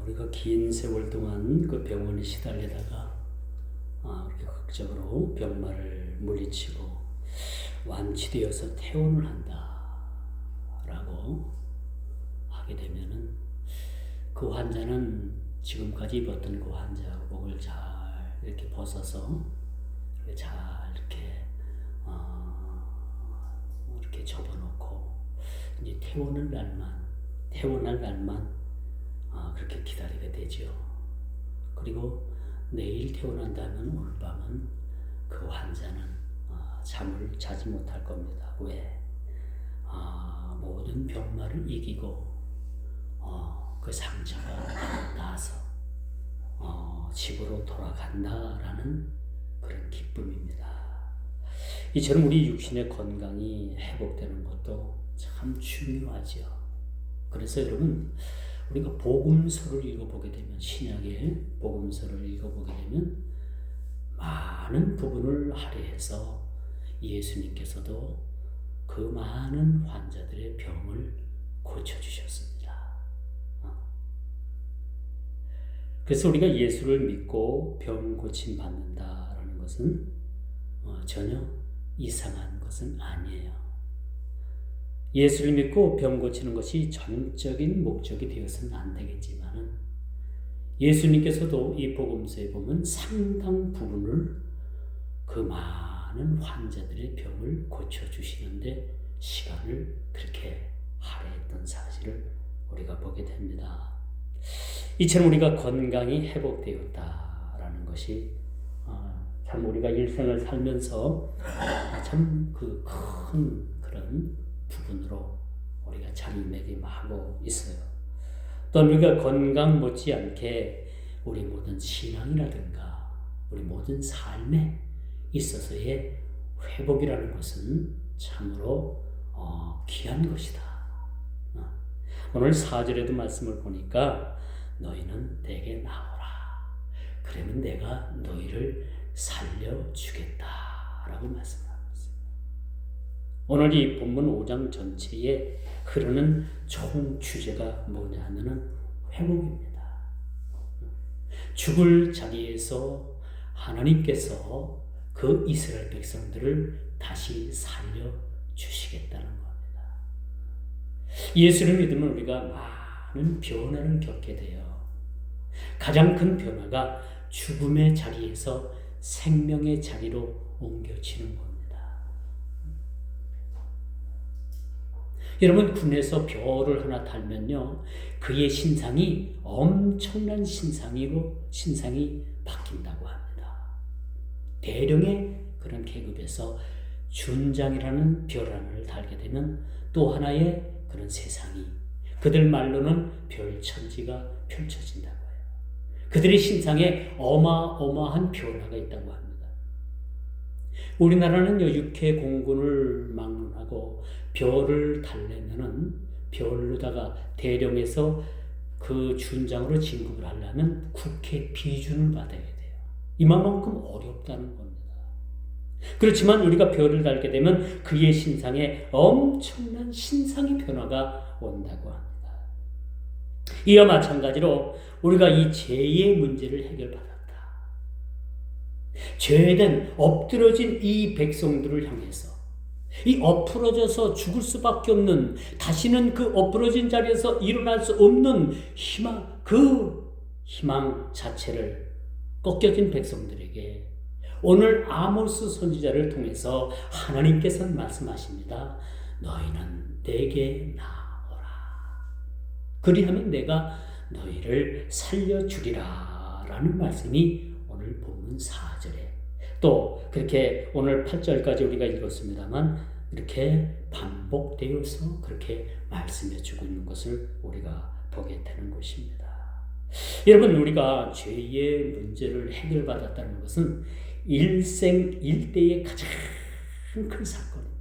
우리가 긴 세월 동안 그 병원에 시달리다가 그렇게 극적으로 병마를 물리치고 완치되어서 퇴원을 한다라고 하게 되면은 그 환자는 지금까지 입었던 그 환자복을 잘 이렇게 벗어서 잘 이렇게 접어놓고 이제 퇴원할 날만 그렇게 기다리게 되죠. 그리고 내일 퇴원한다면 오늘 밤은 그 환자는 잠을 자지 못할 겁니다. 왜? 모든 병마를 이기고 그 상처가 나서 집으로 돌아간다라는 그런 기쁨입니다. 이처럼 우리 육신의 건강이 회복되는 것도 참 중요하죠. 그래서 여러분, 우리가 복음서를 읽어보게 되면, 신약의 복음서를 읽어보게 되면 많은 부분을 할애해서 예수님께서도 그 많은 환자들의 병을 고쳐주셨습니다. 그래서 우리가 예수를 믿고 병 고침 받는다라는 것은 전혀 이상한 것은 아니에요. 예수를 믿고 병 고치는 것이 전적인 목적이 되어서는 안 되겠지만은, 예수님께서도 이 복음서에 보면 상당 부분을 그 많은 환자들의 병을 고쳐주시는데 시간을 그렇게 할애했던 사실을 우리가 보게 됩니다. 이처럼 우리가 건강이 회복되었다라는 것이 참 우리가 일생을 살면서 참 그 큰 그런 부분으로 우리가 자리매김하고 있어요. 또 우리가 건강 못지않게 우리 모든 신앙이라든가 우리 모든 삶에 있어서의 회복이라는 것은 참으로 귀한 것이다. 오늘 4절에도 말씀을 보니까 너희는 내게 나오라. 그러면 내가 너희를 살려주겠다라고 말씀합니다. 오늘 이 본문 5장 전체에 흐르는 총 주제가 뭐냐 하면은 회복입니다. 죽을 자리에서 하나님께서 그 이스라엘 백성들을 다시 살려주시겠다는 겁니다. 예수를 믿으면 우리가 많은 변화를 겪게 돼요. 가장 큰 변화가 죽음의 자리에서 생명의 자리로 옮겨지는 겁니다. 여러분, 군에서 별을 하나 달면요, 그의 신상이 엄청난 신상이 바뀐다고 합니다. 대령의 그런 계급에서 준장이라는 별 하나를 달게 되면 또 하나의 그런 세상이, 그들 말로는 별천지가 펼쳐진다고 해요. 그들의 신상에 어마어마한 변화가 있다고 합니다. 우리나라는 육해 공군을 막론하고 별을 달래면은 별로다가 대령에서 그 준장으로 진급을 하려면 국회 비준을 받아야 돼요. 이만큼 어렵다는 겁니다. 그렇지만 우리가 별을 달게 되면 그의 신상에 엄청난 신상의 변화가 온다고 합니다. 이와 마찬가지로 우리가 이 죄의 문제를 해결받았다. 죄된 엎드러진 이 백성들을 향해서, 이 엎으러져서 죽을 수밖에 없는, 다시는 그 엎으러진 자리에서 일어날 수 없는 그 희망 자체를 꺾여진 백성들에게 오늘 아모스 선지자를 통해서 하나님께서는 말씀하십니다. 너희는 내게 나오라. 그리하면 내가 너희를 살려주리라 라는 말씀이 오늘 본문 4절에, 또 그렇게 오늘 8절까지 우리가 읽었습니다만 이렇게 반복되어서 그렇게 말씀해주고 있는 것을 우리가 보게 되는 것입니다. 여러분, 우리가 죄의 문제를 해결받았다는 것은 일생일대의 가장 큰 사건입니다.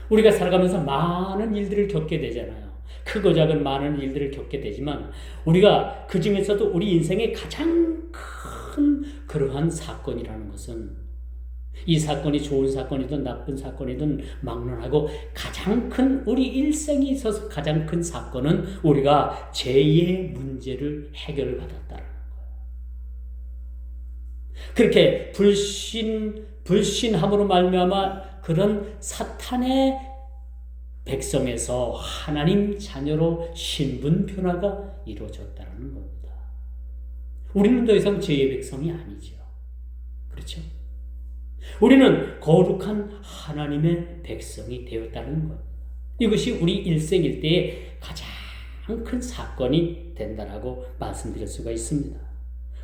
우리가 살아가면서 많은 일들을 겪게 되잖아요. 크고 작은 많은 일들을 겪게 되지만 우리가 그 중에서도 우리 인생의 가장 큰 그러한 사건이라는 것은 이 사건이 좋은 사건이든 나쁜 사건이든 막론하고 가장 큰 우리 일생에 있어서 가장 큰 사건은 우리가 죄의 문제를 해결받았다는 거예요. 그렇게 불신함으로 말미암아 그런 사탄의 백성에서 하나님 자녀로 신분 변화가 이루어졌다는 겁니다. 우리는 더 이상 죄의 백성이 아니죠. 그렇죠? 우리는 거룩한 하나님의 백성이 되었다는 것. 이것이 우리 일생일대의 가장 큰 사건이 된다라고 말씀드릴 수가 있습니다.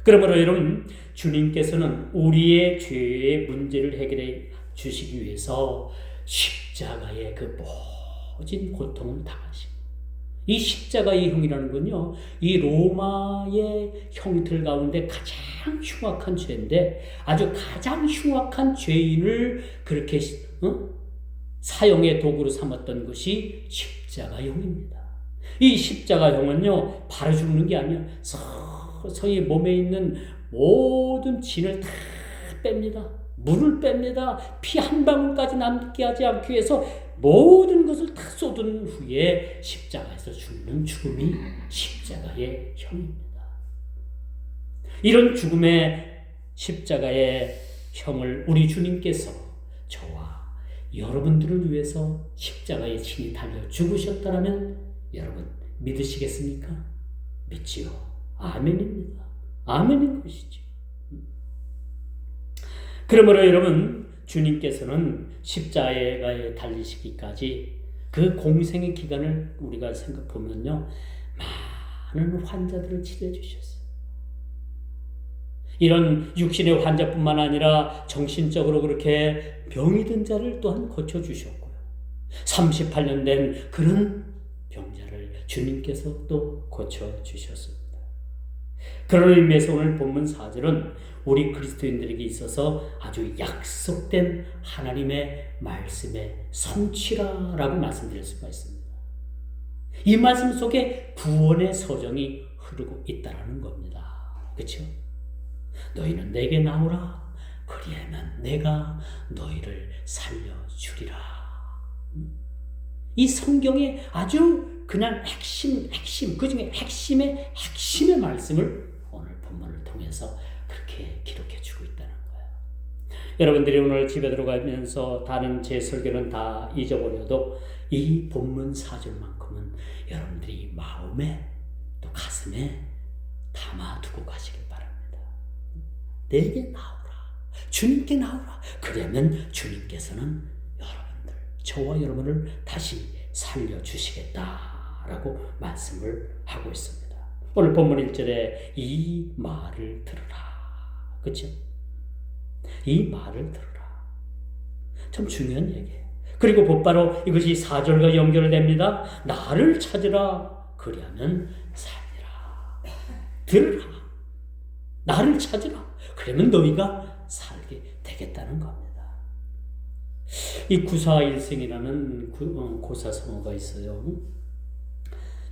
그러므로 여러분, 주님께서는 우리의 죄의 문제를 해결해 주시기 위해서 십자가의 그 모진 고통을 당하시고, 이 십자가의 형이라는 건요, 이 로마의 형틀 가운데 가장 흉악한 죄인데, 아주 가장 흉악한 죄인을 그렇게 사형의 도구로 삼았던 것이 십자가형입니다. 이 십자가형은요, 바로 죽는 게 아니야. 서서히 몸에 있는 모든 진을 다 뺍니다. 물을 뺍니다. 피 한 방울까지 남게 하지 않기 위해서 모든 것을 다 쏟은 후에 십자가에서 죽는 죽음이 십자가의 형입니다. 이런 죽음의 십자가의 형을 우리 주님께서 저와 여러분들을 위해서 십자가에 친히 달려 죽으셨다면 여러분 믿으시겠습니까? 믿지요. 아멘입니다. 아멘인 것이죠. 그러므로 여러분, 주님께서는 십자가에 달리시기까지 그 공생의 기간을 우리가 생각해보면요, 많은 환자들을 치료해 주셨어요. 이런 육신의 환자뿐만 아니라 정신적으로 그렇게 병이 든 자를 또한 고쳐주셨고요. 38년 된 그런 병자를 주님께서 또 고쳐주셨습니다. 그런 의미에서 오늘 본문 4절은 우리 그리스도인들에게 있어서 아주 약속된 하나님의 말씀의 성취라라고 말씀드릴 수가 있습니다. 이 말씀 속에 구원의 서정이 흐르고 있다는 겁니다. 그렇죠? 너희는 내게 나오라. 그리하면 내가 너희를 살려주리라. 이 성경의 아주 그냥 핵심, 그 중에 핵심의 말씀을 오늘 본문을 통해서 그렇게 기록해 주고 있다는 거예요. 여러분들이 오늘 집에 들어가면서 다른 제 설교는 다 잊어버려도 이 본문 4절만큼은 여러분들이 마음에 또 가슴에 담아두고 가시길 바랍니다. 내게 나오라. 주님께 나오라. 그러면 주님께서는 여러분들, 저와 여러분을 다시 살려주시겠다라고 말씀을 하고 있습니다. 오늘 본문 1절에 이 말을 들으라. 그렇죠? 이 말을 들으라. 참 중요한 얘기예요. 그리고 곧바로 이것이 4절과 연결됩니다. 나를 찾으라. 그리하면 살리라. 들으라. 나를 찾으라. 그러면 너희가 살게 되겠다는 겁니다. 이 구사일생이라는 고사성어가 있어요.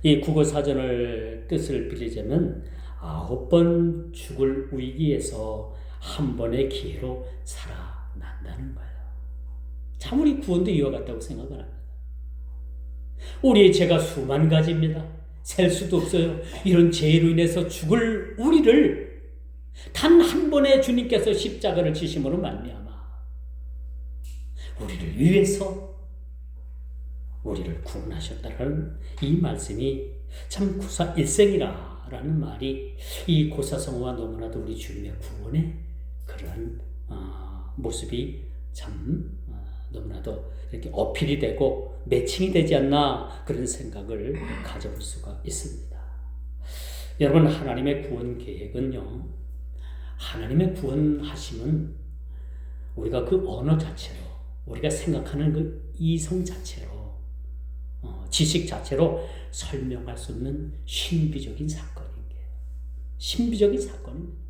이 국어사전을 뜻을 빌리자면 9번 죽을 위기에서 한 번의 기회로 살아난다는 거예요. 참 우리 구원도 이와 같다고 생각을 합니다. 우리의 죄가 수만 가지입니다. 셀 수도 없어요. 이런 죄로 인해서 죽을 우리를 단 한 번에 주님께서 십자가를 지심으로 말미암아 우리를 위해서 우리를 구원하셨다는 이 말씀이 참 구사일생이라는 말이 이 고사성어와 너무나도 우리 주님의 구원의 그런 모습이 참 너무나도 이렇게 어필이 되고 매칭이 되지 않나 그런 생각을 가져볼 수가 있습니다. 여러분, 하나님의 구원 계획은요, 하나님의 구원하심은 우리가 그 언어 자체로, 우리가 생각하는 그 이성 자체로, 지식 자체로 설명할 수 없는 신비적인 사건인 게 신비적인 사건입니다.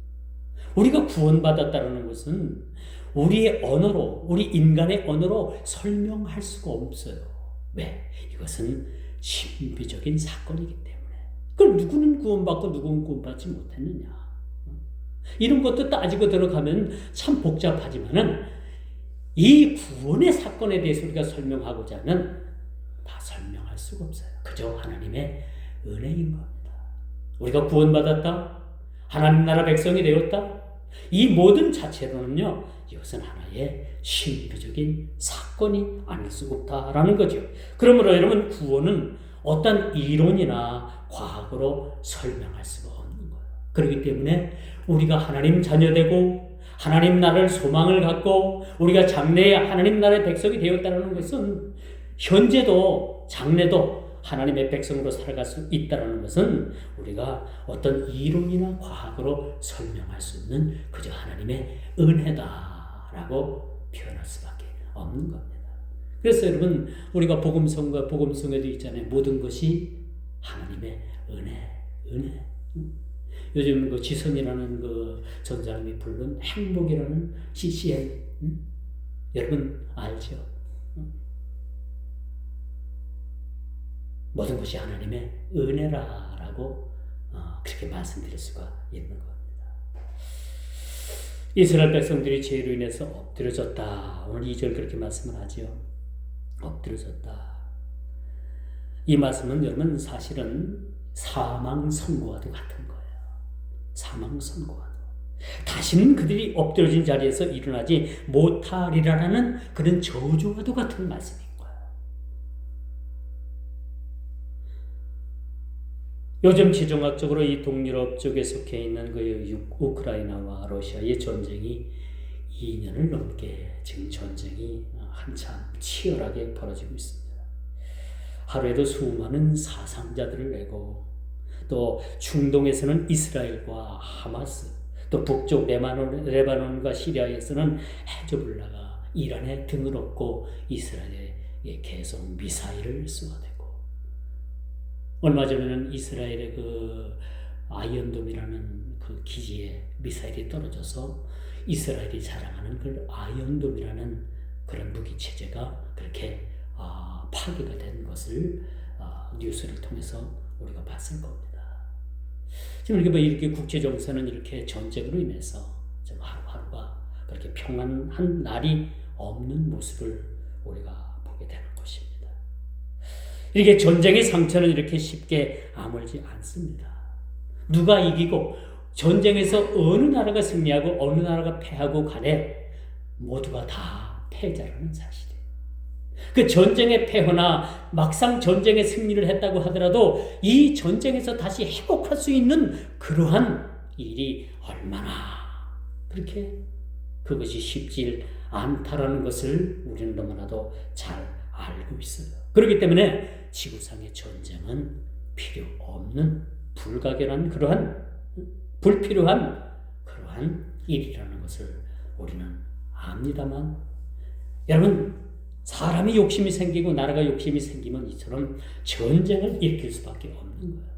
우리가 구원받았다는 것은 우리의 언어로, 우리 인간의 언어로 설명할 수가 없어요. 왜? 이것은 신비적인 사건이기 때문에. 그럼 누구는 구원받고 누구는 구원받지 못했느냐? 이런 것도 따지고 들어가면 참 복잡하지만은 이 구원의 사건에 대해서 우리가 설명하고자 하면 다 설명할 수가 없어요. 그저 하나님의 은혜인 겁니다. 우리가 구원받았다, 하나님 나라 백성이 되었다, 이 모든 자체로는요, 이것은 하나의 신비적인 사건이 아닐 수가 없다라는 거죠. 그러므로 여러분, 구원은 어떤 이론이나 과학으로 설명할 수가 없는 거예요. 그렇기 때문에 우리가 하나님 자녀되고 하나님 나라를 소망을 갖고 우리가 장래에 하나님 나라의 백성이 되었다는 것은, 현재도 장래도 하나님의 백성으로 살아갈 수 있다는 것은 우리가 어떤 이론이나 과학으로 설명할 수 없는 그저 하나님의 은혜다라고 표현할 수밖에 없는 겁니다. 그래서 여러분, 우리가 복음성과 복음성에도 있잖아요. 모든 것이 하나님의 은혜. 요즘 그 지선이라는 그 전사님이 부른 행복이라는 CCM, 여러분 알죠? 모든 것이 하나님의 은혜라고 그렇게 말씀드릴 수가 있는 겁니다. 이스라엘 백성들이 죄로 인해서 엎드려졌다. 오늘 2절 그렇게 말씀을 하죠. 엎드려졌다. 이 말씀은 여러분 사실은 사망 선고와도 같은 거예요. 사망 선고와도. 다시는 그들이 엎드려진 자리에서 일어나지 못하리라는 그런 저주와도 같은 말씀입니다. 요즘 지정학적으로 이 동유럽 쪽에 속해 있는 그 우크라이나와 러시아의 전쟁이 2년을 넘게 지금 전쟁이 한참 치열하게 벌어지고 있습니다. 하루에도 수많은 사상자들을 내고, 또 중동에서는 이스라엘과 하마스, 또 북쪽 레바논과 시리아에서는 헤즈볼라가 이란에 등을 업고 이스라엘에 계속 미사일을 쏘아대고, 얼마 전에는 이스라엘의 그 아이언돔이라는 그 기지에 미사일이 떨어져서 이스라엘이 자랑하는 그 아이언돔이라는 그런 무기 체제가 그렇게 파괴가 된 것을 뉴스를 통해서 우리가 봤을 겁니다. 지금 이렇게 국제 정세는 이렇게 전쟁으로 인해서 좀 하루하루가 그렇게 평안한 날이 없는 모습을 우리가 보게 되는 것입니다. 이렇게 전쟁의 상처는 이렇게 쉽게 아물지 않습니다. 누가 이기고 전쟁에서 어느 나라가 승리하고 어느 나라가 패하고 간에 모두가 다 패자라는 사실이에요. 그 전쟁에 패거나 막상 전쟁에 승리를 했다고 하더라도 이 전쟁에서 다시 회복할 수 있는 그러한 일이 얼마나 그렇게 그것이 쉽지 않다라는 것을 우리는 너무나도 잘 알고 있어요. 그렇기 때문에 지구상의 전쟁은 필요 없는 불가결한 그러한 불필요한 그러한 일이라는 것을 우리는 압니다만, 여러분, 사람이 욕심이 생기고 나라가 욕심이 생기면 이처럼 전쟁을 일으킬 수밖에 없는 거예요.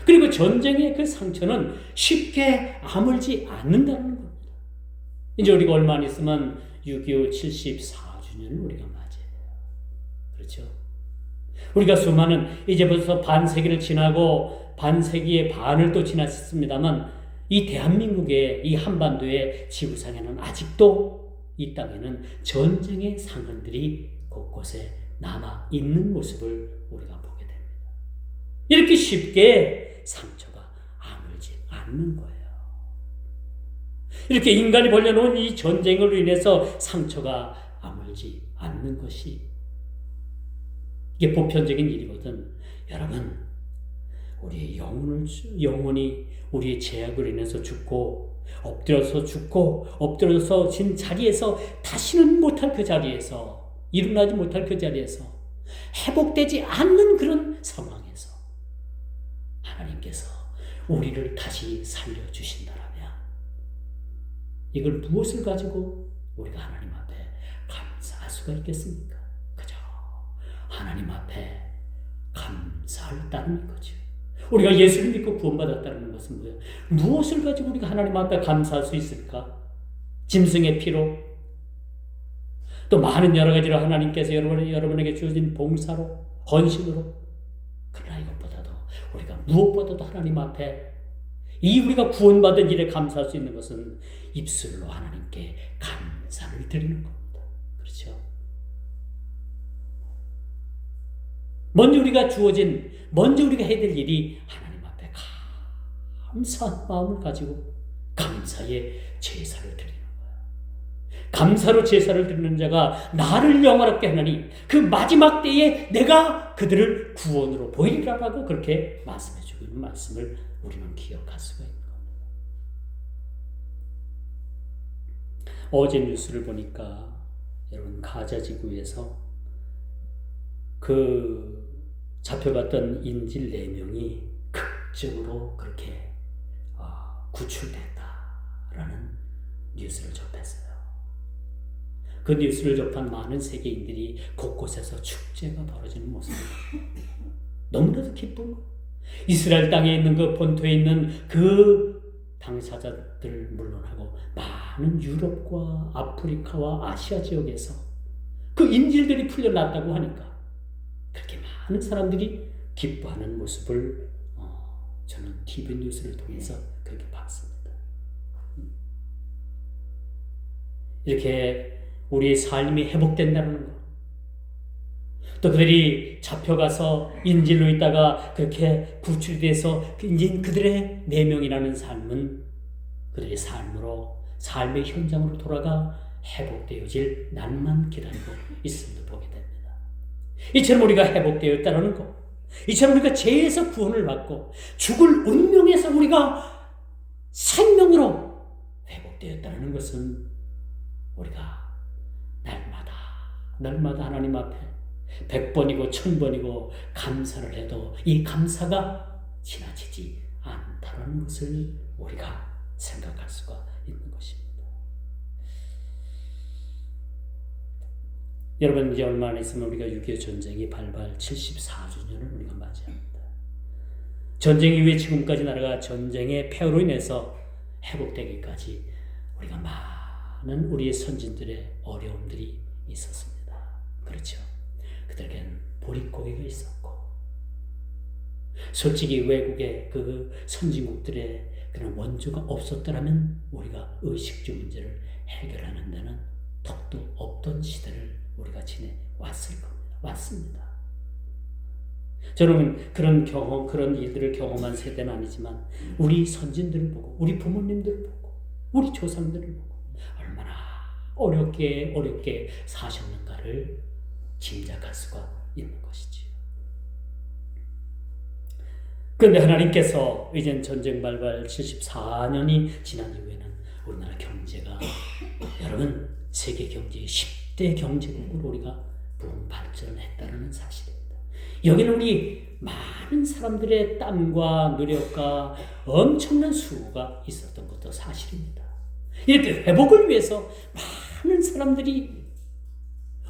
그리고 전쟁의 그 상처는 쉽게 아물지 않는다는 겁니다. 이제 우리가 얼마 안 있으면 6.25 74주년을 우리가 맞이해요. 그렇죠? 우리가 수많은, 이제 벌써 반세기를 지나고 반세기의 반을 또 지났습니다만, 이 대한민국의 이 한반도의 지구상에는 아직도 이 땅에는 전쟁의 상흔들이 곳곳에 남아 있는 모습을 우리가 보게 됩니다. 이렇게 쉽게 상처가 아물지 않는 거예요. 이렇게 인간이 벌여놓은 이 전쟁으로 인해서 상처가 아물지 않는 것이, 이게 보편적인 일이거든. 여러분, 우리의 영혼이 우리의 죄악으로 인해서 죽고, 엎드려서 진 자리에서 다시는 못할 그 자리에서, 일어나지 못할 그 자리에서, 회복되지 않는 그런 상황에서 하나님께서 우리를 다시 살려주신다라면, 이걸 무엇을 가지고 우리가 하나님 앞에 감사할 수가 있겠습니까? 그저 하나님 앞에 감사할 따름인 거죠. 우리가 예수를 믿고 구원받았다는 것은 뭐예요? 무엇을 가지고 우리가 하나님 앞에 감사할 수 있을까? 짐승의 피로, 또 많은 여러 가지로 하나님께서 여러분에게 주어진 봉사로, 헌신으로. 그러나 이것보다도 우리가 무엇보다도 하나님 앞에 이 우리가 구원받은 일에 감사할 수 있는 것은 입술로 하나님께 감사를 드리는 겁니다. 그렇죠? 먼저 우리가 해야 될 일이 하나님 앞에 감사한 마음을 가지고 감사의 제사를 드리는 거예요. 감사로 제사를 드리는 자가 나를 영화롭게 하나니 그 마지막 때에 내가 그들을 구원으로 보이리라고 그렇게 말씀해 주고 있는 말씀을 우리는 기억할 수가 있는 겁니다. 어제 뉴스를 보니까 여러분 가자 지구에서 그 잡혀갔던 인질 4명이 극적으로 그렇게 구출됐다라는 뉴스를 접했어요. 그 뉴스를 접한 많은 세계인들이 곳곳에서 축제가 벌어지는 모습입니다. 너무나도 기쁜 거. 이스라엘 땅에 있는 그 본토에 있는 그 당사자들 물론하고 많은 유럽과 아프리카와 아시아 지역에서 그 인질들이 풀려났다고 하니까 그렇게 많은 사람들이 기뻐하는 모습을 저는 TV 뉴스를 통해서 그렇게 봤습니다. 이렇게 우리의 삶이 회복된다는 것, 또 그들이 잡혀가서 인질로 있다가 그렇게 구출이 돼서 이제 그들의 4명이라는 삶은 그들의 삶의 현장으로 돌아가 회복되어질 날만 기다리고 있음을 보게 됩니다. 이처럼 우리가 회복되었다는 것, 이처럼 우리가 죄에서 구원을 받고 죽을 운명에서 우리가 생명으로 회복되었다는 것은 우리가 날마다 하나님 앞에 100번이고 1000번이고 감사를 해도 이 감사가 지나치지 않다는 것을 우리가 생각할 수가 있는 것입니다. 여러분, 이제 얼마 안 있으면 우리가 6.25 전쟁이 발발 74주년을 우리가 맞이합니다. 전쟁 이후에 지금까지 나라가 전쟁의 폐허로 인해서 회복되기까지 우리가 많은 우리의 선진들의 어려움들이 있었습니다. 그렇죠? 그들에겐 보릿고개가 있었고, 솔직히 외국의 그 선진국들의 그런 원조가 없었더라면 우리가 의식주 문제를 해결하는 데는 턱도 없던 시대를 우리가 지내왔을 겁니다. 왔습니다. 저는 그런 일들을 경험한 세대는 아니지만 우리 선진들을 보고, 우리 부모님들을 보고, 우리 조상들을 보고 얼마나 어렵게 사셨는가를 짐작할 수가 있는 것이지요. 그런데 하나님께서 이젠 전쟁 발발 74년이 지난 이후에는 우리나라 경제가 여러분 세계 경제의 10대 경제국으로 우리가 부흥 발전을 했다는 사실입니다. 여기는 우리 많은 사람들의 땀과 노력과 엄청난 수고가 있었던 것도 사실입니다. 이렇게 회복을 위해서 많은 사람들이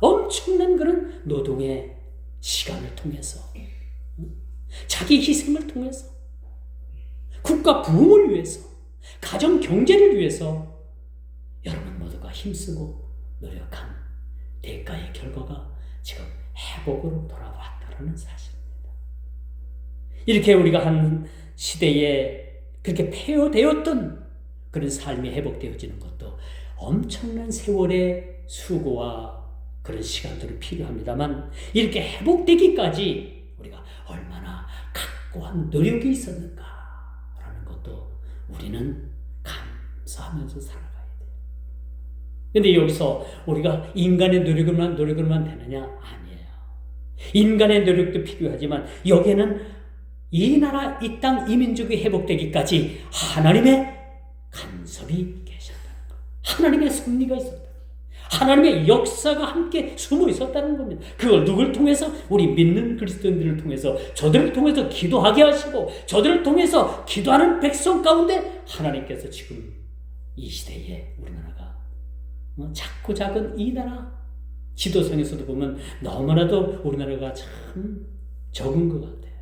엄청난 그런 노동의 시간을 통해서, 자기 희생을 통해서, 국가 부흥을 위해서, 가정 경제를 위해서 여러분 모두가 힘쓰고 노력한 대가의 결과가 지금 회복으로 돌아왔다는 사실입니다. 이렇게 우리가 한 시대에 그렇게 폐허되었던 그런 삶이 회복되어지는 것도 엄청난 세월의 수고와 그런 시간들이 필요합니다만, 이렇게 회복되기까지 우리가 얼마나 각고한 노력이 있었는가라는 것도 우리는 감사하면서 살아가야 돼요. 그런데 여기서 우리가 인간의 노력으로만 되느냐? 아니에요. 인간의 노력도 필요하지만 여기에는 이 나라, 이 땅, 이 민족이 회복되기까지 하나님의 간섭이 계셨다는 것, 하나님의 섭리가 있었다, 하나님의 역사가 함께 숨어 있었다는 겁니다. 그걸 누굴 통해서? 우리 믿는 그리스도인들을 통해서, 저들을 통해서 기도하게 하시고, 저들을 통해서 기도하는 백성 가운데 하나님께서 지금 이 시대에 우리나라가 작고 작은 이 나라 지도상에서도 보면 너무나도 우리나라가 참 적은 것 같아요.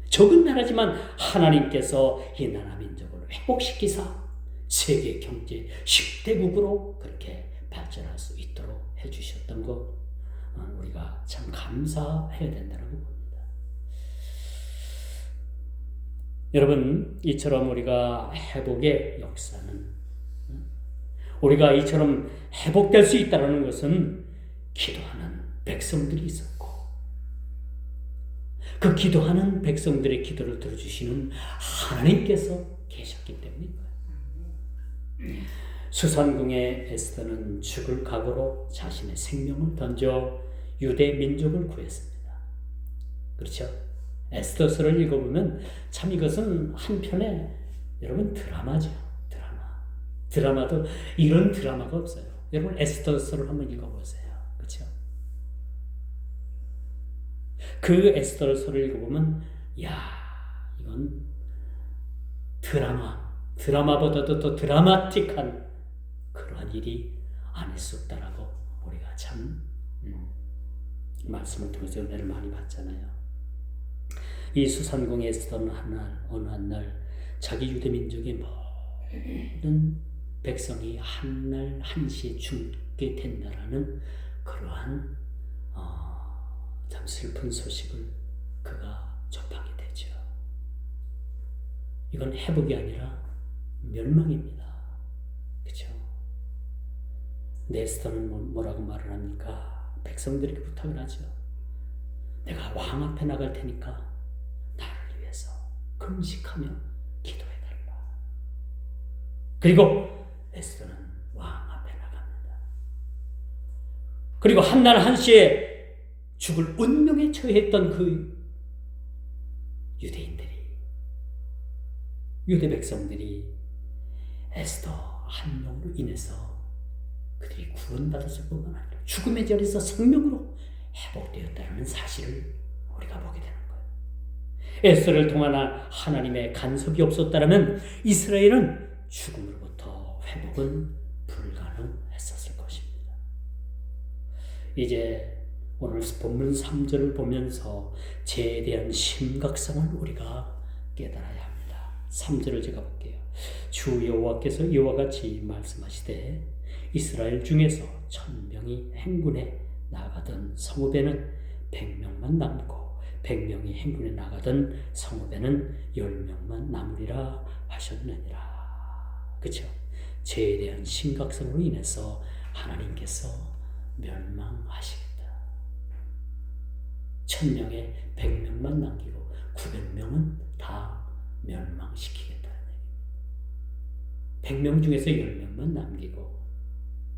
적은 나라지만 하나님께서 이 나라 민족을 회복시키사 세계 경제 10대국으로 그렇게 발전할 수 있도록 해주셨던 것, 우리가 참 감사해야 된다고 봅니다. 여러분, 이처럼 우리가 회복의 역사는 우리가 이처럼 회복될 수 있다는 것은 기도하는 백성들이 있었고, 그 기도하는 백성들의 기도를 들어주시는 하나님께서 계셨기 때문인 거예요. 수산궁의 에스더는 죽을 각오로 자신의 생명을 던져 유대 민족을 구했습니다. 그렇죠? 에스더서를 읽어보면 참 이것은 한편의 여러분 드라마죠. 드라마도 이런 드라마가 없어요. 여러분 에스더서를 한번 읽어보세요. 그렇죠? 그 에스더서를 읽어보면 이건 드라마보다도 더 드라마틱한 그러한 일이 아닐 수 없다라고 우리가 참 말씀을 통해서 은혜를 많이 받잖아요. 이 수산궁에 에스더는 어느 한 날 자기 유대 민족의 모든 백성이 한날 한시에 죽게 된다라는 그러한 참 슬픈 소식을 그가 접하게 되죠. 이건 회복이 아니라 멸망입니다. 그렇죠? 에스더는 뭐라고 말을 합니까? 백성들에게 부탁을 하죠. 내가 왕 앞에 나갈 테니까 나를 위해서 금식하며 기도해달라. 그리고 에스더는 왕 앞에 나갑니다. 그리고 한날 한시에 죽을 운명에 처했던 그 유대 백성들이 에스더 한 명으로 인해서 그들이 구원받았을 뿐만 아니라 죽음의 자리에서 생명으로 회복되었다는 사실을 우리가 보게 되는 거예요. 에스더를 통한 하나님의 간섭이 없었다면 이스라엘은 죽음으로부터 회복은 불가능했었을 것입니다. 이제 오늘 본문 3절을 보면서 죄에 대한 심각성을 우리가 깨달아야 합니다. 3절을 제가 볼게요. 주 여호와께서 이와 같이 말씀하시되 이스라엘 중에서 1000명이 행군에 나가던 성읍에는 100명만 남고 100명이 행군에 나가던 성읍에는 10명만 남으리라 하셨느니라. 그렇죠? 죄에 대한 심각성으로 인해서 하나님께서 멸망하시겠다. 1000명에 100명만 남기고 900명은 다 멸망시키겠다는 얘기입니다. 100명 중에서 10명만 남기고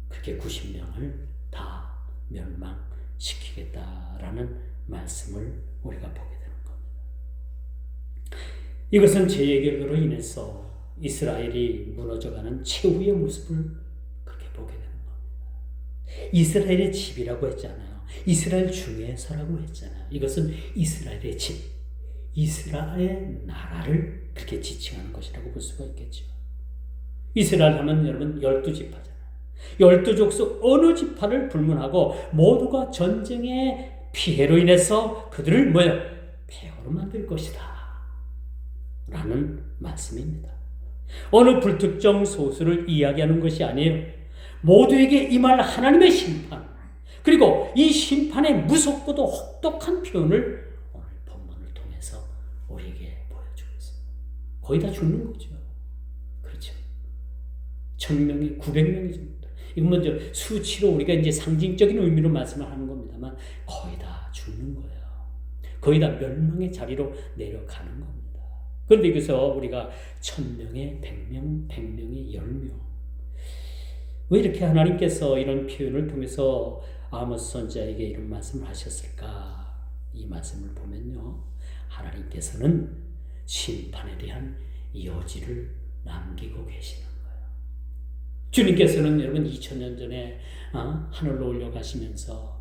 그렇게 90명을 다 멸망시키겠다라는 말씀을 우리가 보게 되는 겁니다. 이것은 죄의 결과로 인해서 이스라엘이 무너져가는 최후의 모습을 그렇게 보게 되는 겁니다. 이스라엘의 집이라고 했잖아요. 이스라엘 중에서라고 했잖아요. 이것은 이스라엘의 집, 이스라엘 나라를 그렇게 지칭하는 것이라고 볼 수가 있겠죠. 이스라엘 하면 여러분 12지파잖아요. 12족속 어느 지파를 불문하고 모두가 전쟁의 피해로 인해서 그들을 폐허로 만들 것이다 라는 말씀입니다. 어느 불특정 소수를 이야기하는 것이 아니에요. 모두에게 임할 하나님의 심판, 그리고 이 심판의 무섭고도 혹독한 표현을 오늘 본문을 통해서 우리에게 보여주고 있습니다. 거의 다 죽는 거죠. 그렇죠. 1000명이 900명이 죽는다. 이건 먼저 수치로 우리가 이제 상징적인 의미로 말씀을 하는 겁니다만 거의 다 죽는 거예요. 거의 다 멸망의 자리로 내려가는 겁니다. 그런데 여기서 우리가 1000명에 100명, 100명에 10명. 왜 이렇게 하나님께서 이런 표현을 통해서 아모스 선지자에게 이런 말씀을 하셨을까? 이 말씀을 보면요, 하나님께서는 심판에 대한 여지를 남기고 계시는 거예요. 주님께서는 여러분 2000년 전에 하늘로 올려가시면서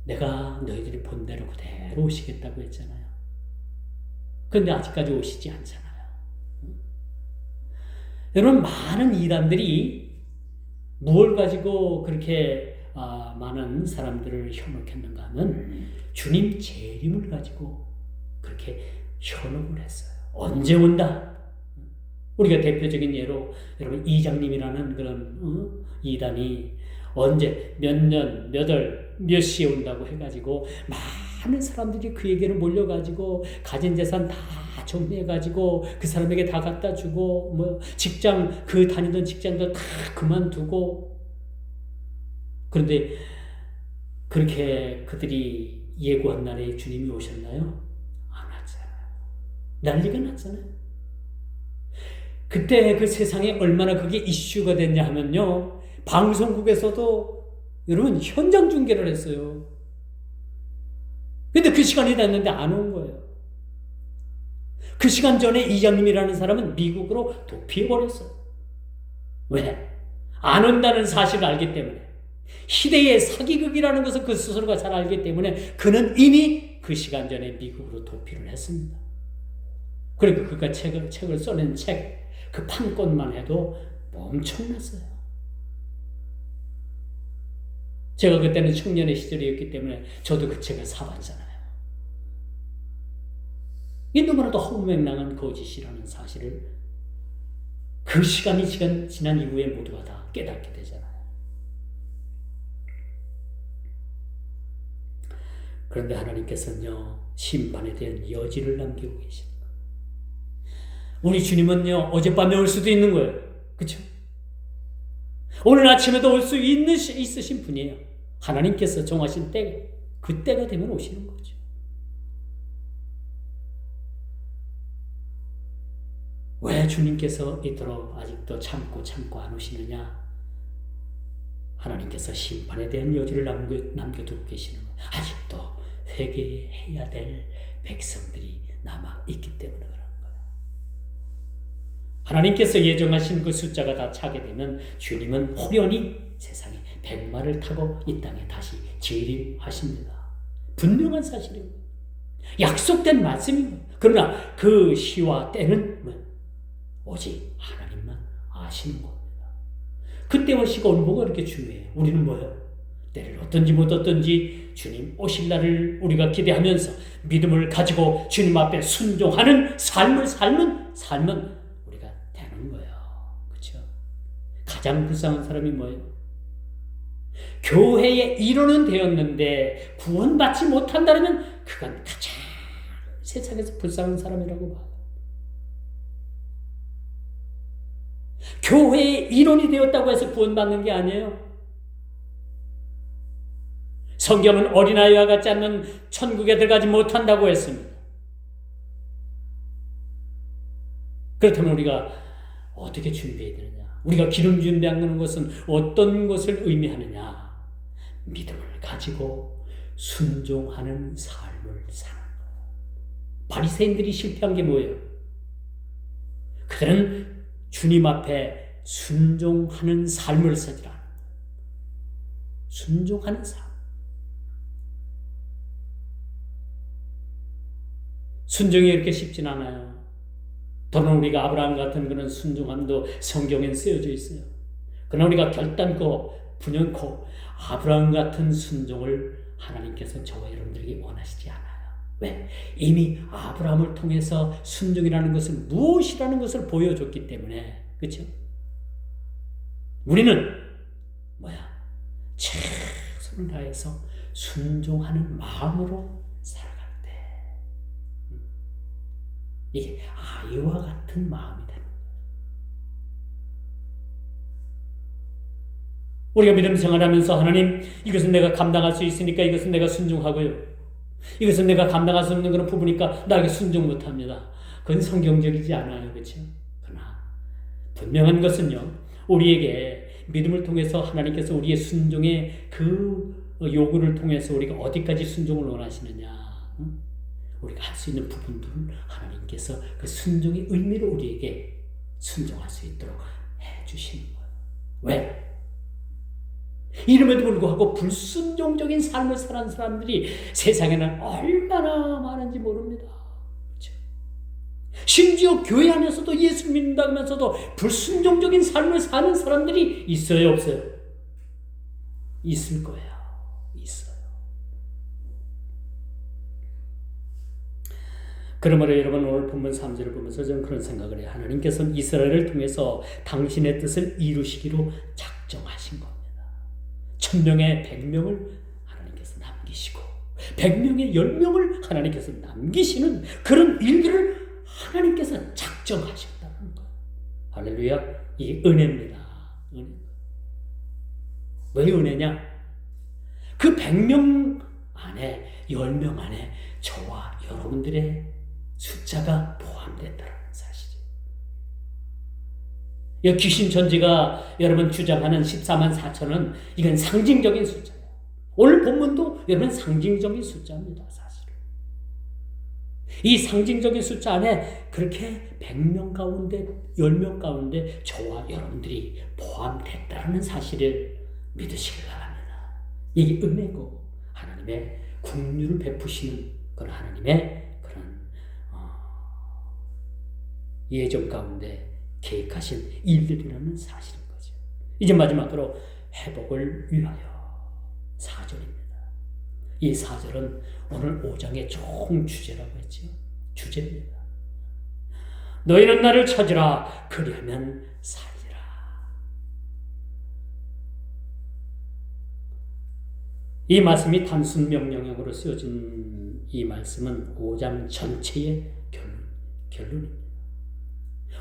내가 너희들이 본 대로 그대로 오시겠다고 했잖아요. 그런데 아직까지 오시지 않잖아요. 여러분, 많은 이단들이 무엇을 가지고 그렇게 많은 사람들을 현혹했는가 하면 주님 재림을 가지고 그렇게 현혹을 했어요. 언제 온다? 우리가 대표적인 예로 여러분 이장님이라는 그런 이단이 언제 몇 년, 몇 월 몇 시에 온다고 해가지고 많은 사람들이 그에게로 몰려가지고 가진 재산 다 정리해가지고 그 사람에게 다 갖다 주고 뭐 직장 그 다니던 직장도 다 그만두고 그런데 그렇게 그들이 예고한 날에 주님이 오셨나요? 안 왔잖아요. 난리가 났잖아요. 그때 그 세상에 얼마나 그게 이슈가 됐냐 하면요. 방송국에서도 여러분 현장 중계를 했어요. 근데 그 시간이 됐는데 안 온 거예요. 그 시간 전에 이장님이라는 사람은 미국으로 도피해버렸어요. 왜? 안 온다는 사실을 알기 때문에. 희대의 사기극이라는 것을 그 스스로가 잘 알기 때문에 그는 이미 그 시간 전에 미국으로 도피를 했습니다. 그러니까 그가 책을 써낸 그 판권만 해도 엄청났어요. 제가 그때는 청년의 시절이었기 때문에 저도 그 책을 사봤잖아요. 이 너무나도 허무맹랑한 거짓이라는 사실을 그 시간이 지난 이후에 모두가 다 깨닫게 되잖아요. 그런데 하나님께서는요, 심판에 대한 여지를 남기고 계십니다. 우리 주님은요, 어젯밤에 올 수도 있는 거예요. 그렇죠? 오늘 아침에도 올 수 있으신 분이에요. 하나님께서 정하신 때, 그 때가 되면 오시는 거죠. 왜 주님께서 이토록 아직도 참고 안 오시느냐? 하나님께서 심판에 대한 여지를 남겨두고 계시는 거예요. 아직도 회개해야 될 백성들이 남아있기 때문에 그런 거예요. 하나님께서 예정하신 그 숫자가 다 차게 되면 주님은 호련히 세상에 백마를 타고 이 땅에 다시 재림하십니다. 분명한 사실이고 약속된 말씀이고 그러나 그 시와 때는 오직 하나님만 아시는 겁니다. 그때와 시가 오는 뭐가 그렇게 중요해요? 우리는 뭐예요? 때를 어떤지 못 어떤지 주님 오실 날을 우리가 기대하면서 믿음을 가지고 주님 앞에 순종하는 삶을 삶은 우리가 되는 거예요. 그렇죠? 가장 불쌍한 사람이 뭐예요? 교회의 일원은 되었는데 구원받지 못한다면 그건 가장 세상에서 불쌍한 사람이라고 봐요. 교회의 일원이 되었다고 해서 구원받는 게 아니에요. 성경은 어린아이와 같지 않는 천국에 들어가지 못한다고 했습니다. 그렇다면 우리가 어떻게 준비해야 되느냐? 우리가 기름 준비하는 것은 어떤 것을 의미하느냐? 믿음을 가지고 순종하는 삶을 사는 거예요. 바리새인들이 실패한 게 뭐예요? 그들은 주님 앞에 순종하는 삶을 살지라. 순종하는 삶. 순종이 이렇게 쉽진 않아요. 더는 우리가 아브라함 같은 그런 순종함도 성경엔 쓰여져 있어요. 그러나 우리가 결단코 분연코 아브라함 같은 순종을 하나님께서 저와 여러분들에게 원하시지 않아요. 왜? 이미 아브라함을 통해서 순종이라는 것을 무엇이라는 것을 보여줬기 때문에. 그렇죠? 우리는 최선을 다해서 순종하는 마음으로 살아갈 때 이게 아이와 같은 마음이 되는 거예요. 우리가 믿음 생활하면서 하나님 이것은 내가 감당할 수 있으니까 이것은 내가 순종하고요. 이것은 내가 감당할 수 없는 그런 부분이니까 나에게 순종 못합니다. 그건 성경적이지 않아요. 그렇죠? 그러나 분명한 것은요. 우리에게 믿음을 통해서 하나님께서 우리의 순종의 그 요구를 통해서 우리가 어디까지 순종을 원하시느냐. 우리가 할 수 있는 부분들을 하나님께서 그 순종의 의미로 우리에게 순종할 수 있도록 해주시는 거예요. 왜? 이름에도 불구하고 불순종적인 삶을 사는 사람들이 세상에는 얼마나 많은지 모릅니다. 그렇죠? 심지어 교회 안에서도 예수를 믿는다고 하면서도 불순종적인 삶을 사는 사람들이 있어요, 없어요? 있을 거예요. 있어요. 그러므로 여러분 오늘 본문 3절을 보면서 저는 그런 생각을 해요. 하나님께서는 이스라엘을 통해서 당신의 뜻을 이루시기로 작정하신 겁니다. 1000명의 100명을 하나님께서 남기시고 100명의 10명을 하나님께서 남기시는 그런 일들을 하나님께서 작정하셨다는 거예요. 할렐루야. 이 은혜입니다. 은혜. 왜 은혜냐? 그 100명 안에 10명 안에 저와 여러분들의 숫자가 포함됐다는 사실이에요. 이 귀신 천지가 여러분 주장하는 14만 4천은 이건 상징적인 숫자예요. 오늘 본문도 여러분 상징적인 숫자입니다. 사실은. 이 상징적인 숫자 안에 그렇게 100명 가운데 10명 가운데 저와 여러분들이 포함됐다는 사실을 믿으시기 바랍니다. 이게 은혜고 하나님의 긍휼을 베푸시는 그런 하나님의 그런 예정 가운데 계획하신 일들이라는 사실인 거죠. 이제 마지막으로 회복을 위하여 4절입니다. 이 4절은 오늘 5장의 총 주제라고 했죠. 주제입니다. 너희는 나를 찾으라 그리하면 살리라. 이 말씀이 단순 명령형으로 쓰여진 이 말씀은 5장 전체의 결론입니다.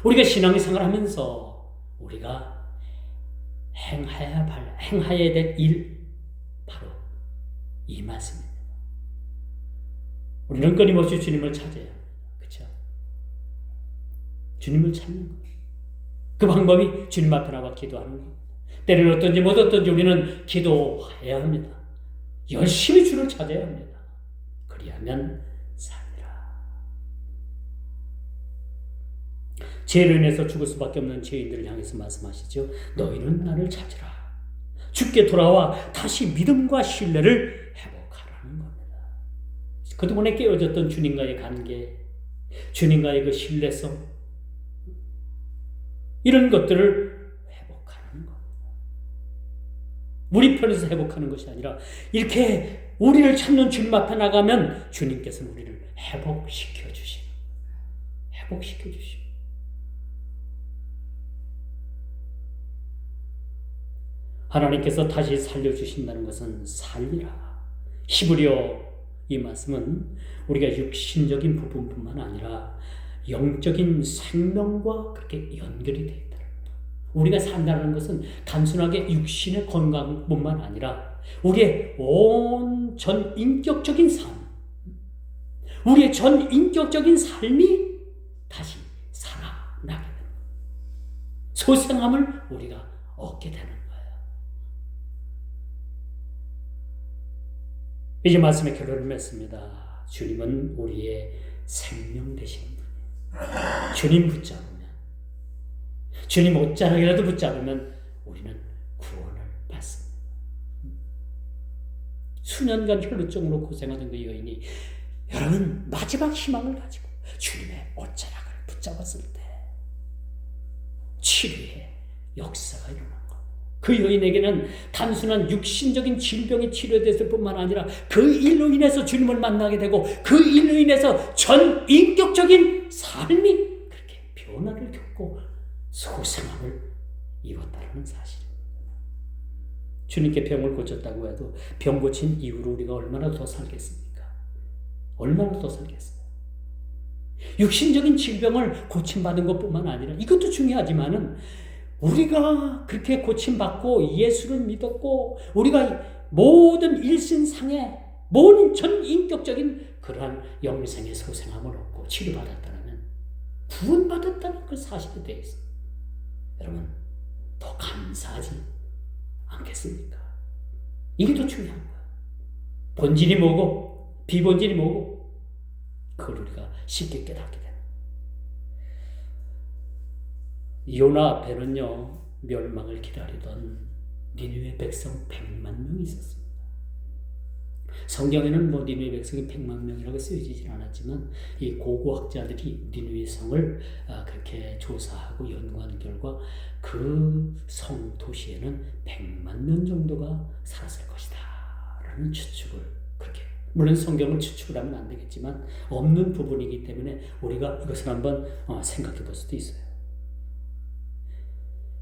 우리가 신앙생활을 하면서 우리가 행해야 될 일 바로 이 말씀입니다. 우리는 끊임없이 주님을 찾아야 합니다. 그렇죠? 주님을 찾는 것. 그 방법이 주님 앞에 나와 기도하는 것. 때는 어떤지 못 어떤지 우리는 기도해야 합니다. 열심히 주를 찾아야 합니다. 그리하면 살리라. 죄로 인해서 죽을 수밖에 없는 죄인들을 향해서 말씀하시죠. 너희는 나를 찾으라. 주께 돌아와 다시 믿음과 신뢰를 회복하라는 겁니다. 그동안에 깨어졌던 주님과의 관계, 주님과의 그 신뢰성, 이런 것들을 회복하는 겁니다. 우리 편에서 회복하는 것이 아니라 이렇게 우리를 찾는 주님 앞에 나가면 주님께서는 우리를 회복시켜 주십니다. 회복시켜 주십니다. 하나님께서 다시 살려주신다는 것은 살리라. 히브리어 이 말씀은 우리가 육신적인 부분뿐만 아니라 영적인 생명과 그렇게 연결이 되어 있다. 우리가 산다는 것은 단순하게 육신의 건강뿐만 아니라 우리의 온 전 인격적인 삶, 우리의 전 인격적인 삶이 다시 살아나게 되는 거예요. 소생함을 우리가 얻게 되는 거예요. 이제 말씀의 결론을 맺습니다. 주님은 우리의 생명 되시는 분이에요. 주님 붙잡으면, 주님 옷자락이라도 붙잡으면 우리는 구원을 받습니다. 수년간 혈루증으로 고생하던 그 여인이 여러분 마지막 희망을 가지고 주님의 옷자락을 붙잡았을 때 치료의 역사가 일어난 겁니다. 그 여인에게는 단순한 육신적인 질병이 치료됐을 뿐만 아니라 그 일로 인해서 주님을 만나게 되고 그 일로 인해서 전 인격적인 삶이 그렇게 변화를 겪고 소생함을 이뤘다는 사실입니다. 주님께 병을 고쳤다고 해도 병 고친 이후로 우리가 얼마나 더 살겠습니까? 얼마나 더 살겠어요? 육신적인 질병을 고침받은 것뿐만 아니라 이것도 중요하지만은 우리가 그렇게 고침받고 예수를 믿었고 우리가 모든 일신상의 모든 전 인격적인 그러한 영생의 소생함을 얻고 치료받았다면 구원받았다는 그 사실에 대해서 여러분 더 감사하지 않겠습니까? 이게 더 중요한 거야. 본질이 뭐고 비본질이 뭐고 그걸 우리가 쉽게 깨닫게 됩니다. 요나 앞에는요 멸망을 기다리던 니느웨 백성 100만 명이 있었습니다. 성경에는 니느웨 백성이 100만 명이라고 쓰여지진 않았지만 이 고고학자들이 니느웨 성을 그렇게 조사하고 연구한 결과 그 성 도시에는 100만 명 정도가 살았을 것이다 라는 추측을 그렇게, 물론 성경을 추측을 하면 안 되겠지만 없는 부분이기 때문에 우리가 이것을 한번 생각해 볼 수도 있어요.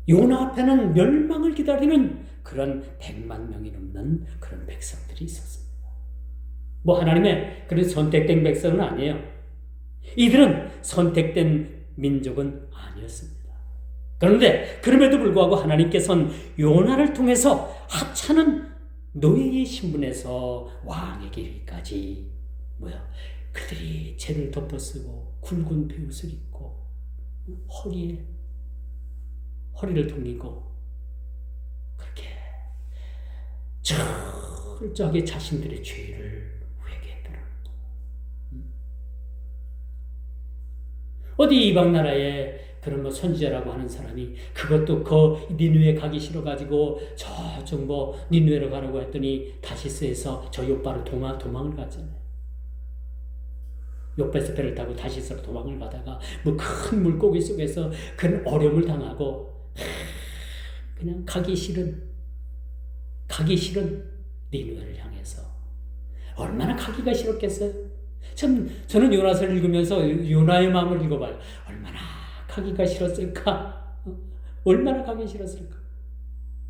요나 앞에는 멸망을 기다리는 그런 100만 명이 넘는 그런 백성들이 있었습니다. 뭐 하나님의 그런 선택된 백성은 아니에요. 이들은 선택된 민족은 아니었습니다. 그런데 그럼에도 불구하고 하나님께서는 요나를 통해서 하찮은 노예의 신분에서 왕에게 이르기까지 그들이 죄를 덮어쓰고 굵은 베옷을 입고 허리를 동이고 그렇게 철저하게 자신들의 죄를 회개했더라. 어디 이방 나라에 그런 선지자라고 하는 사람이 그것도 니느웨 가기 싫어가지고 저쪽 니느웨로 가라고 했더니 다시스에서 저 요빠로 도망을 갔잖아요. 요빠에서 배를 타고 다시스로 도망을 가다가 큰 물고기 속에서 그런 어려움을 당하고 그냥 가기 싫은 니느웨를 향해서 얼마나 가기가 싫었겠어요. 저는 요나서를 읽으면서 요나의 마음을 읽어봐요. 얼마나 가기가 싫었을까? 얼마나 가기 싫었을까?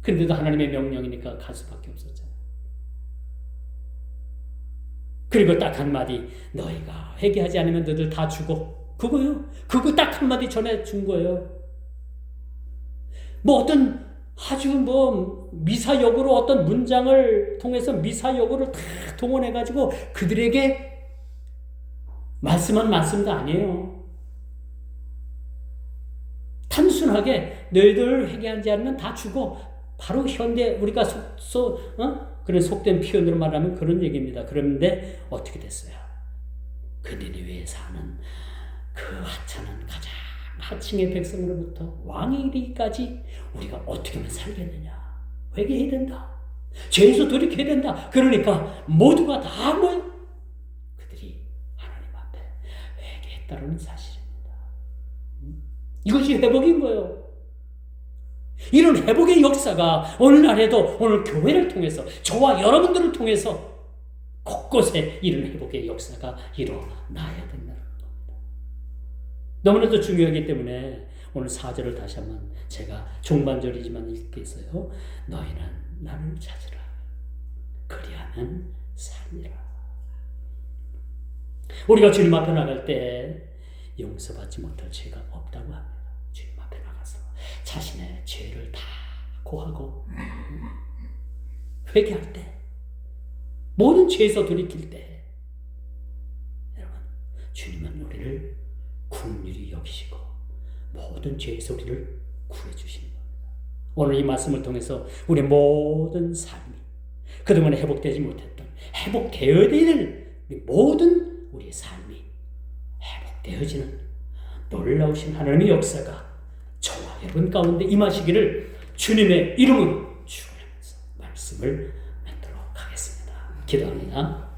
근데도 하나님의 명령이니까 갈 수밖에 없었잖아요. 그리고 딱 한마디, 너희가 회개하지 않으면 너희들 다 죽어. 그거요. 그거 딱 한마디 전해 준 거예요. 어떤 아주 미사역으로 어떤 문장을 통해서 미사역으로 다 동원해가지고 그들에게 말씀한 말씀도 아니에요. 단순하게 너희들 회개하지 않으면 다 죽어. 바로 현대 우리가 그런 속된 표현으로 말하면 그런 얘기입니다. 그런데 어떻게 됐어요? 그 니느웨에 사는 그 하찮은 가장 하층의 백성으로부터 왕에 이르기까지 우리가 어떻게 하면 살겠느냐? 회개해야 된다. 죄에서 돌이켜야 된다. 그러니까 모두가 다 그들이 하나님 앞에 회개했다는 사실입니다. 이것이 회복인 거예요. 이런 회복의 역사가 오늘날에도 오늘 교회를 통해서 저와 여러분들을 통해서 곳곳에 이런 회복의 역사가 일어나야 된다는 겁니다. 너무나도 중요하기 때문에 오늘 4절을 다시 한번 제가 종반절이지만 읽겠어요. 너희는 나를 찾으라. 그리하면 살리라. 우리가 주님 앞에 나갈 때 용서받지 못할 죄가 없다고 합니다. 주님 앞에 나가서 자신의 죄를 다 고하고 회개할 때, 모든 죄에서 돌이킬 때, 여러분, 주님은 우리를 긍휼히 여기시고 모든 죄에서 우리를 구해주시는 겁니다. 오늘 이 말씀을 통해서 우리 모든 삶이 그동안에 회복되지 못했던, 회복되어야 될 모든 우리의 삶이 회복되어지는 놀라우신 하나님의 역사가 저와 여러분 가운데 임하시기를 주님의 이름으로 축원하면서 말씀을 맺도록 하겠습니다. 기도합니다.